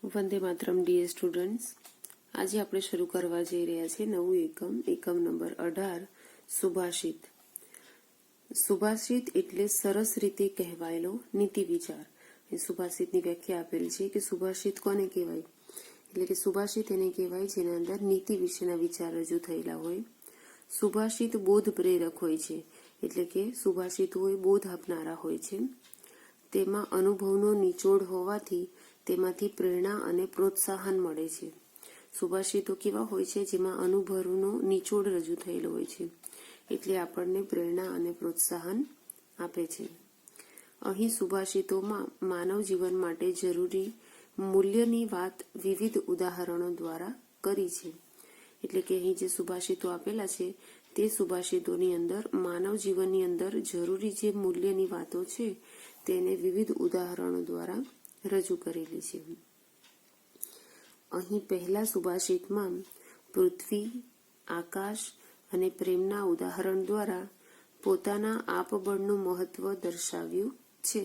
Vande Mataram dear students, આજે આપણે શરૂ કરવા જઈ રહ્યા છીએ નવું એકમ નંબર 18 સુભાષિત. સુભાષિત એટલે સરસ રીતે કહેવાયેલો નીતિ વિચાર. એ સુભાષિતની વ્યાખ્યા આપેલી છે કે સુભાષિત કોને કહેવાય, એટલે કે સુભાષિત એને કહેવાય જેના અંદર નીતિ વિશેના વિચાર રજૂ થયેલા હોય. સુભાષિત બોધ પ્રેરક હોય છે, એટલે કે સુભાષિતો એ બોધ આપનારા હોય છે. તેમાં અનુભવનો નિચોડ હોવાથી તેમાંથી પ્રેરણા અને પ્રોત્સાહન મળે છે. સુભાષિતો કેવા હોય છે? જેમાં અનુભવનો નિચોડ રજૂ થયેલો હોય છે, એટલે આપણને પ્રેરણા અને પ્રોત્સાહન આપે છે. અહીં સુભાષિતોમાં માનવ જીવન માટે જરૂરી મૂલ્યની વાત વિવિધ ઉદાહરણો દ્વારા કરી છે. એટલે કે અહીં જે સુભાષિતો આપેલા છે તે સુભાષિતોની અંદર માનવ જીવનની અંદર જરૂરી જે મૂલ્યની વાતો છે તેને વિવિધ ઉદાહરણો દ્વારા રજૂ કરેલી છે. અહીં પહેલા સુભાષિતમાં પૃથ્વી, આકાશ અને પ્રેમના ઉદાહરણ દ્વારા પોતાના આપબળનું મહત્વ દર્શાવ્યું છે.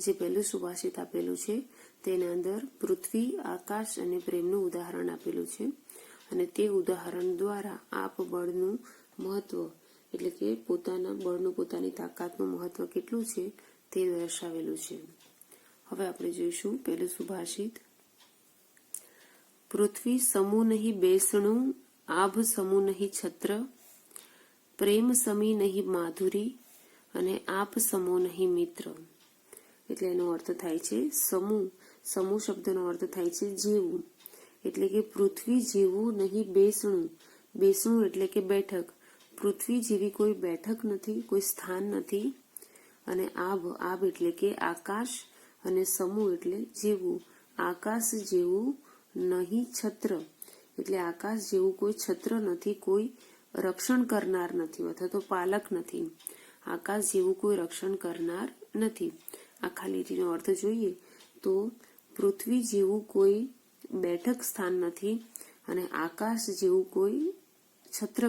જે પહેલું સુભાષિત આપેલું છે તેના અંદર પૃથ્વી, આકાશ અને પ્રેમનું ઉદાહરણ આપેલું છે, અને તે ઉદાહરણ દ્વારા આપબળનું મહત્વ, એટલે કે પોતાના બળનું, પોતાની તાકાતનું મહત્વ કેટલું છે તે દર્શાવેલું છે. હવે આપણે જોઈશું પહેલું સુભાષિત. પૃથ્વી સમૂહ નહીં બેસણું, આભ સમૂહ નહીં છત્ર, પ્રેમ સમી નહીં માધુરી, અને આપ સમૂહ નહીં મિત્ર. એટલે એનો અર્થ થાય છે સમૂહ. સમૂહ શબ્દનો અર્થ થાય છે જેવું, એટલે કે પૃથ્વી જેવું નહીં બેસણું. બેસણું એટલે કે બેઠક. પૃથ્વી જેવી કોઈ બેઠક નથી, કોઈ સ્થાન નથી. અને આભ એટલે કે આકાશ, અને સમૂહ એટલે જેવું. આકાશ જેવું નહીં છત્ર, એટલે આકાશ જેવું કોઈ છત્ર નથી, કોઈ રક્ષણ કરનાર નથી અથવા તો પાલક નથી. આકાશ જેવું કોઈ રક્ષણ કરનાર નથી. આખા લીટીનો અર્થ જોઈએ તો પૃથ્વી જેવું કોઈ બેઠક સ્થાન નથી, અને આકાશ જેવું કોઈ છત્ર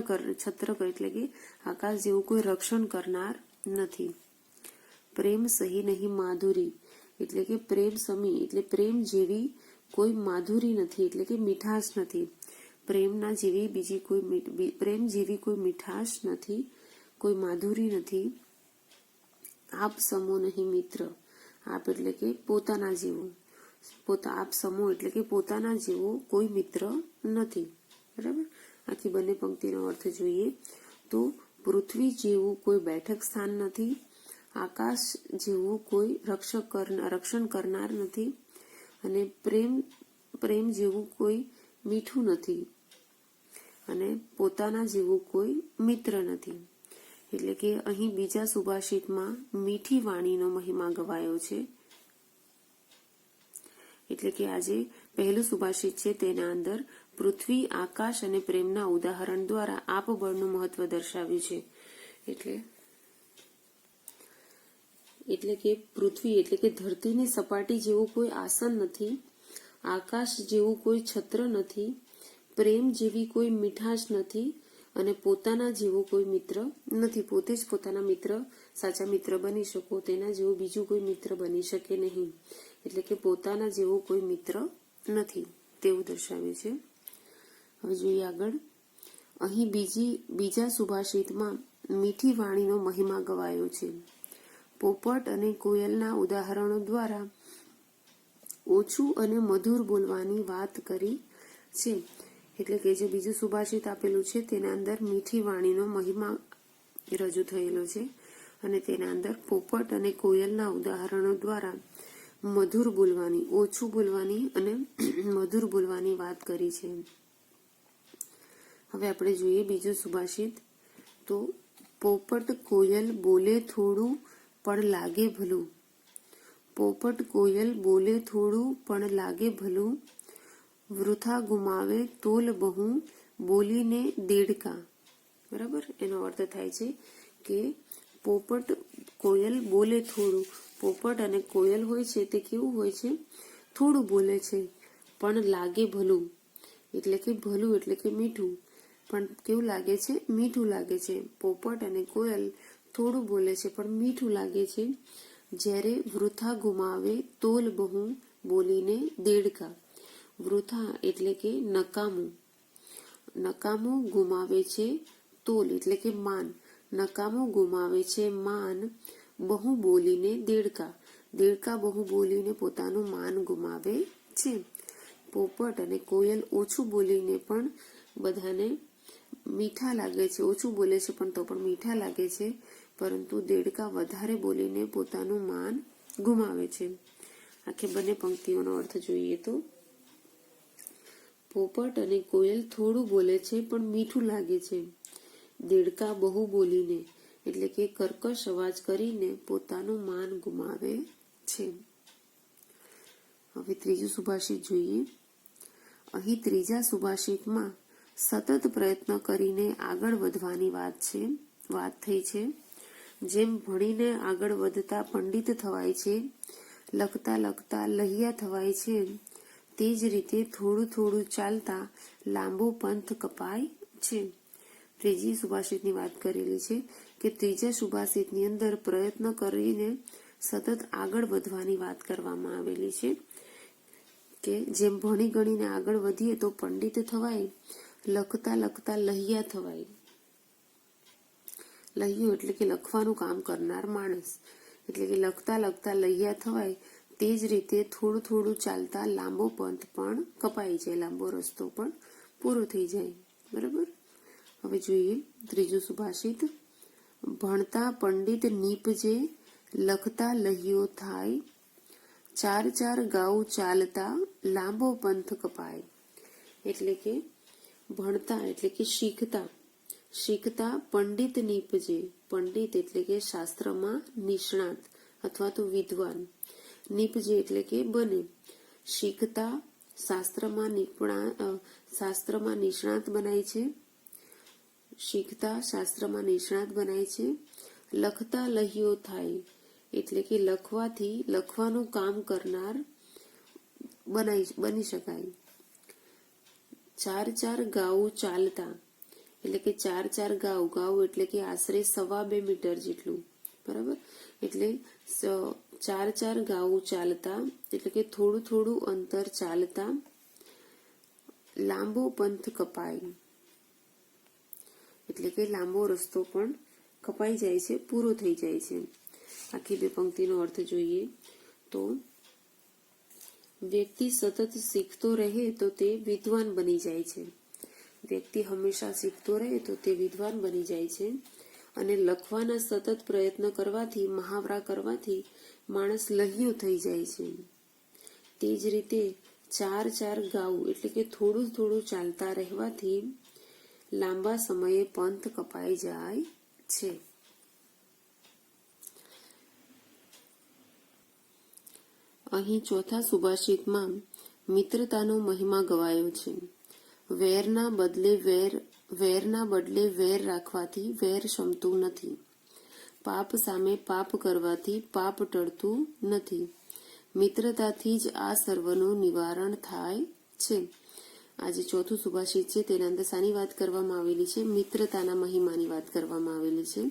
એટલે કે આકાશ જેવું કોઈ રક્ષણ કરનાર નથી. પ્રેમ સહી નહીં માધુરી, એટલે કે પ્રેમ સમી એટલે પ્રેમ જેવી કોઈ માધુરી નથી, એટલે કે મીઠાશ નથી. પ્રેમના જેવી બીજી કોઈ પ્રેમ જેવી કોઈ મીઠાશ નથી, કોઈ માધુરી નથી. આપ સમૂહ નહીં મિત્ર. આપ એટલે કે પોતાના જેવું. આપ સમૂહ એટલે કે પોતાના જેવો કોઈ મિત્ર નથી. બરાબર. આખી બંને પંક્તિનો અર્થ જોઈએ તો પૃથ્વી જેવું કોઈ બેઠક સ્થાન નથી, આકાશ જેવું કોઈ રક્ષણ કરનાર નથી, અને પ્રેમ જેવું કોઈ મીઠું નથી, અને પોતાના જેવું કોઈ મિત્ર નથી. એટલે કે અહીં બીજા સુભાષિતમાં મીઠી વાણીનો મહિમા ગવાયો છે. એટલે કે આજે પહેલું સુભાષિત છે તેના અંદર પૃથ્વી, આકાશ અને પ્રેમના ઉદાહરણ દ્વારા આપબળનું મહત્વ દર્શાવ્યું છે. એટલે કે પૃથ્વી એટલે કે ધરતીની સપાટી જેવું કોઈ આસન નથી, આકાશ જેવું કોઈ છત્ર નથી, પ્રેમ જેવી કોઈ મીઠાશ નથી, અને પોતાના જેવો કોઈ મિત્ર નથી. પોતે જ પોતાના મિત્ર, સાચા મિત્ર બની શકો, તેના જેવો બીજું કોઈ મિત્ર બની શકે નહીં. એટલે કે પોતાના જેવો કોઈ મિત્ર નથી તેવું દર્શાવ્યું છે. હવે જોઈએ આગળ. અહીં બીજા સુભાષિતમાં મીઠી વાણીનો મહિમા ગવાયો છે. પોપટ અને કોયલના ઉદાહરણો દ્વારા ઓછું અને મધુર બોલવાની વાત કરી છે. એટલે કે જે બીજું સુભાષિત આપેલું છે તેના અંદર મીઠી વાણીનો મહિમા રજૂ થયેલો છે, અને તેના અંદર પોપટ અને કોયલના ઉદાહરણો દ્વારા મધુર બોલવાની, ઓછું બોલવાની અને મધુર બોલવાની વાત કરી છે. હવે આપણે જોઈએ બીજું સુભાષિત. તો પોપટ કોયલ બોલે થોડું પણ લાગે ભલું. પોપટ કોયલ બોલે થોડું પણ લાગે ભલું, વૃથા ગુમાવે તોલ બહુ, બોલીને દેડકા. બરાબર. એનો અર્થ થાય છે કે પોપટ કોયલ બોલે થોડું. પોપટ અને કોયલ હોય છે તે કેવું હોય છે? થોડું બોલે છે પણ લાગે ભલું. એટલે કે ભલું એટલે કે મીઠું, પણ કેવું લાગે છે? મીઠું લાગે છે. પોપટ અને કોયલ થોડું બોલે છે પણ મીઠું લાગે છે. જ્યારે વૃથા ગુમાવે તોલ બહુ, બોલીને દેડકા. વૃથા એટલે કે નકામું. નકામું ગુમાવે છે તોલ એટલે કે માન. નકામું ગુમાવે છે માન. બહુ બોલીને દેડકા. દેડકા બહુ બોલીને પોતાનું માન ગુમાવે છે. પોપટ અને કોયલ ઓછું બોલીને પણ બધાને મીઠા લાગે છે. ઓછું બોલે છે પણ તો પણ મીઠા લાગે છે. પરંતુ દેડકા વધારે બોલીને પોતાનું માન ગુમાવે છે. આખી બંને પંક્તિઓનો અર્થ જોઈએ તો, પોપટ અને કોયલ થોડું બોલે છે પણ મીઠું લાગે છે. દેડકા બહુ બોલીને એટલે કે કર્કશ અવાજ કરીને પોતાનું માન ગુમાવે છે. હવે ત્રીજું સુભાષિત જોઈએ. અહીં ત્રીજા સુભાષિતમાં સતત પ્રયત્ન કરીને આગળ વધવાની વાત થઈ છે. જેમ ભણીને આગળ વધતા પંડિત થવાય છે, લખતા લખતા લહિયા થવાય છે, તે જ રીતે થોડું થોડું ચાલતા લાંબો પંથ કપાય છે. ત્રીજી સુભાષિતની વાત કરેલી છે કે ત્રીજા સુભાષિતની અંદર પ્રયત્ન કરીને સતત આગળ વધવાની વાત કરવામાં આવેલી છે કે જેમ ભણી ગણીને આગળ વધીએ તો પંડિત થવાય, લખતા લખતા લહિયા થવાય. લહિયો એટલે કે લખવાનું કામ કરનાર માણસ. એટલે કે લખતા લખતા લહિયા થવાય, તે જ રીતે થોડું થોડું ચાલતા લાંબો પંથ પણ કપાઈ જાય, લાંબો રસ્તો પણ પૂરો થઈ જાય. બરાબર. હવે જોઈએ ત્રીજું સુભાષિત. ભણતા પંડિત નીપજે, લખતા લહિયો થાય, ચાર ચાર ગાઉ ચાલતા લાંબો પંથ કપાય. એટલે કે ભણતા એટલે કે શીખતા પંડિત નીપજે. પંડિત એટલે કે શાસ્ત્રમાં નિષ્ણાત અથવા તો વિદ્વાન. નીપજે એટલે કે બને. શીખતા શાસ્ત્રમાં નિષ્ણાત બનાય છે. શીખતા શાસ્ત્રમાં નિષ્ણાત બનાય છે. લખતા લહિયો થાય એટલે કે લખવાથી લખવાનું કામ કરનાર બની શકાય. ચાર ચાર ગાઉ ચાલતા એટલે કે ચાર ચાર ગાઉ એટલે કે આશરે 2.25 મીટર જેટલું. બરાબર. એટલે ચાર ચાર ગાઉ ચાલતા એટલે કે થોડું થોડું અંતર ચાલતા લાંબો પંથ કપાય. એટલે કે લાંબો રસ્તો પણ કપાઈ જાય છે, પૂરો થઈ જાય છે. આખી બે પંક્તિનો અર્થ જોઈએ તો, વ્યક્તિ સતત શીખતો રહે તો તે વિદ્વાન બની જાય છે. વ્યક્તિ હંમેશા શીખતો રહે તો તે વિદ્વાન બની જાય છે. અને લખવાના સતત પ્રયત્ન કરવાથી, મહાવરા કરવાથી માણસ લહિયો થઈ જાય છે. તે જ રીતે ચાર ચાર ગાઉ એટલે કે થોડું થોડું ચાલતા રહેવાથી લાંબા સમયે પંથ કપાઈ જાય છે. અહીં ચોથા સુભાષિતમાં મિત્રતાનો મહિમા ગવાયો છે. વેરના બદલે વેર રાખવાથી વેર શમતું નથી. પાપ સામે પાપ કરવાથી પાપ ટળતું નથી. મિત્રતાથી જ આ સર્વનું નિવારણ થાય છે. આ જે ચોથું સુભાષિત છે તેના અંદર શાની વાત કરવામાં આવેલી છે? મિત્રતાના મહિમાની વાત કરવામાં આવેલી છે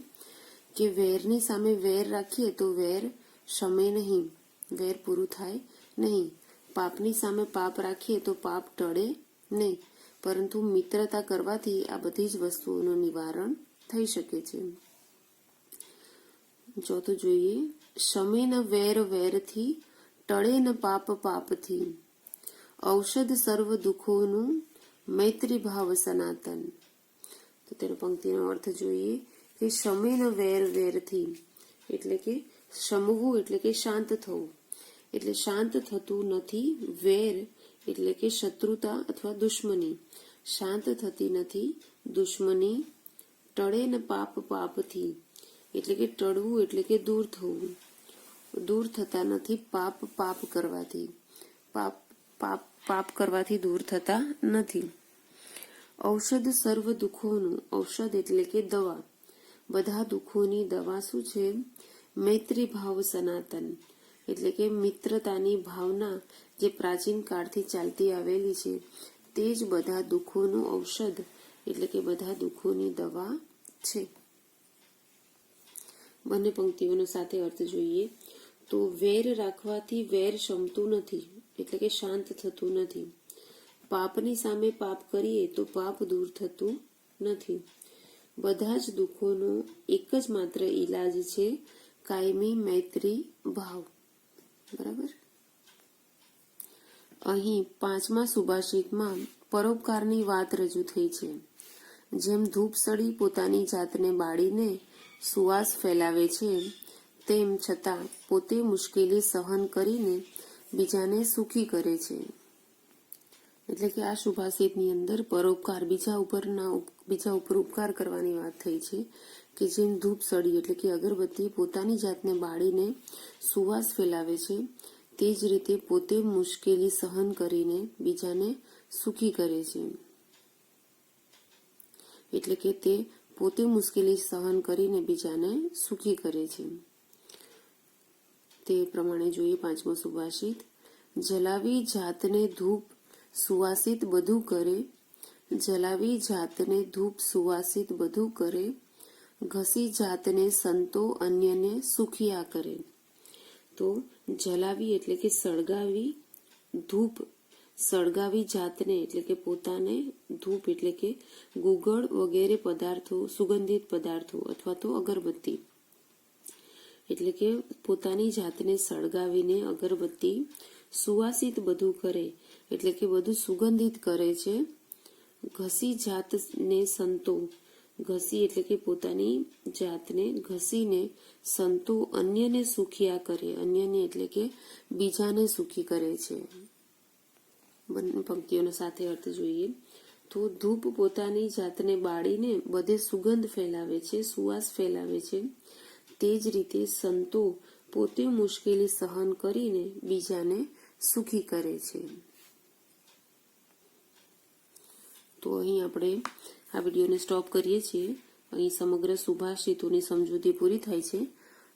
કે વેરની સામે વેર રાખીએ તો વેર શમે નહીં, વેર પૂરું થાય નહીં. પાપની સામે પાપ રાખીએ તો પાપ ટળે નહીં. પરંતુ મિત્રતા કરવાથી આ બધી જ વસ્તુઓનું નિવારણ થઈ શકે છે. ચોથું જોઈએ. શમે ન વેર વેરથી, ટળે ન પાપ પાપથી, ઔષધ સર્વ દુઃખોનું મૈત્રી ભાવ સનાતન. તો તેનો પંક્તિનો અર્થ જોઈએ કે શમે ન વેર વેરથી એટલે કે શમવું એટલે કે શાંત થવું. એટલે શાંત થતું નથી. વેર એટલે કે શત્રુતા અથવા દુશ્મની, શાંત થતી નથી દુશ્મની. ટળે ન પાપ પાપથી એટલે કે ટળવું એટલે કે દૂર થવું, દૂર થતા નથી પાપ કરવાથી. પાપ કરવાથી દૂર થતા નથી. ઔષધ સર્વ દુઃખોનું, ઔષધ એટલે કે દવા, બધા દુઃખોની દવા શું છે? મૈત્રી ભાવ સનાતન એટલે કે મિત્રતાની ભાવના જે પ્રાચીન કાળથી ચાલતી આવેલી છે તે જ બધા દુઃખોનું ઔષધ એટલે કે બધા દુઃખોની દવા છે. બંને પંક્તિઓનો સાથે અર્થ જોઈએ તો, વેર રાખવાથી વેર શમતું નથી એટલે કે શાંત થતું નથી. પાપની સામે પાપ કરીએ તો પાપ દૂર થતું નથી. બધા જ દુઃખોનો એક જ માત્ર ઈલાજ છે કાયમી મૈત્રી ભાવ. બરાબર. અહીં 5મા સુભાષિતમાં પરોપકારની વાત રજૂ થઈ છે. જેમ ધૂપસળી પોતાની જાતને બાળીને સુવાસ ફેલાવે છે, તેમ છતાં પોતે મુશ્કેલી સહન કરીને બીજાને સુખી કરે છે. એટલે કે આ સુભાષિતની અંદર પરોપકાર, બીજા ઉપર ઉપકાર કરવાની વાત થઈ છે. કે જેમ ધૂપસળી એટલે કે અગરબત્તી પોતાની જાતને બાળીને સુવાસ ફેલાવે છે, તે જ રીતે પોતે મુશ્કેલી સહન કરીને બીજાને સુખી કરે છે. એટલે કે તે પોતે મુશ્કેલી સહન કરીને બીજાને સુખી કરે છે. તે પ્રમાણે જોઈએ 5મો સુભાષિત. જલાવી જાતને ધૂપ સુવાસિત બધું કરે, જલાવી જાતને ધૂપ સુવાસિત બધું કરે, ઘસી જાતને સંતો અન્યને સુખિયા કરે. તો જલાવી એટલે કે સળગાવી, ધૂપ સળગાવી જાતને એટલે કે પોતાને, ધૂપ એટલે કે ગુગળ વગેરે પદાર્થો, સુગંધિત પદાર્થો અથવા તો અગરબત્તી એટલે કે પોતાની જાતને સળગાવીને અગરબત્તી સુવાસિત બધું કરે એટલે કે બધું સુગંધિત કરે છે. ઘસી જાતને સંતો, ઘસી એટલે કે પોતાની જાતને ઘસીને સંતો અન્યને સુખિયા કરે, અન્યને એટલે કે બીજાને સુખી કરે છે. બંને પંક્તિઓનો સાથે અર્થ જોઈએ તો ધૂપ પોતાની જાતને બાળીને બધે સુગંધ ફેલાવે છે, સુવાસ ફેલાવે છે. તે જ રીતે સંતો પોતે મુશ્કેલી સહન કરીને બીજાને સુખી કરે છે. તો અહીં આપણે આ વિડીયોને સ્ટોપ કરીએ છીએ. અહીં સમગ્ર સુભાષિતોની સમજૂતી પૂરી થાય છે.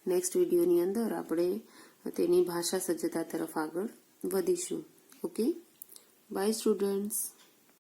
નેક્સ્ટ વિડીયોની અંદર આપણે તેની ભાષા સજ્જતા તરફ આગળ વધીશું. Okay, bye students.